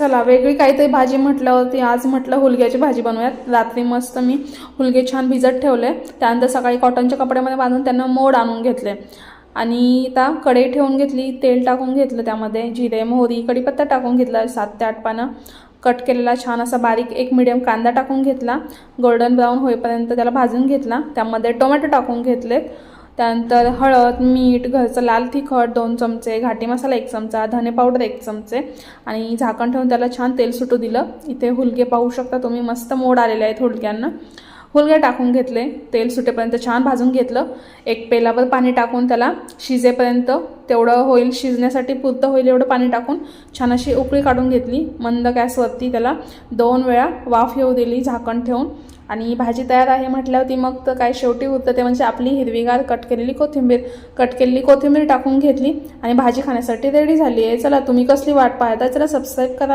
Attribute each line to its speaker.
Speaker 1: चला वेगळी काहीतरी भाजी म्हटल्यावरती आज म्हटलं हुलग्याची भाजी बनवूयात। रात्री मस्त मी हुलगे छान भिजत ठेवले, त्यानंतर सकाळी कॉटनच्या कपड्यामध्ये बांधून त्यांना मोड आणून घेतले आणि आता कढई ठेवून घेतली, तेल टाकून घेतलं, त्यामध्ये जिरे मोहरी कढीपत्ता टाकून घेतला, 7 ते 8 पानं कट केलेला छान असा बारीक एक मीडियम कांदा टाकून घेतला, गोल्डन ब्राऊन होईपर्यंत त्याला भाजून घेतला, त्यामध्ये टोमॅटो टाकून घेतलेत, त्यानंतर हळद मीठ घरचं लाल तिखट 2 चमचे, घाटी मसाला 1 चमचा, धने पावडर 1 चमचे आणि झाकण ठेवून त्याला छान तेल सुटू दिलं। इथे हुलगे पाहू शकता तुम्ही, मस्त मोड आलेले आहेत हुलग्यांना। हुलगे टाकून घेतले, तेल सुटेपर्यंत छान भाजून घेतलं, एक पेलावर पाणी टाकून त्याला शिजेपर्यंत तेवढं होईल, शिजण्यासाठी पुरतं होईल एवढं पाणी टाकून छान अशी उकळी काढून घेतली। मंद गॅसवरती त्याला 2 वेळा वाफ येऊ दिली झाकण ठेवून आणि भाजी तयार आहे म्हटल्यावरती मग तर काय शेवटी उरतं ते म्हणजे आपली हिरवीगार कट केलेली कोथिंबीर टाकून घेतली आणि भाजी खाण्यासाठी रेडी झाली आहे। चला तुम्ही कसली वाट पाहता, चला सबस्क्राईब करा।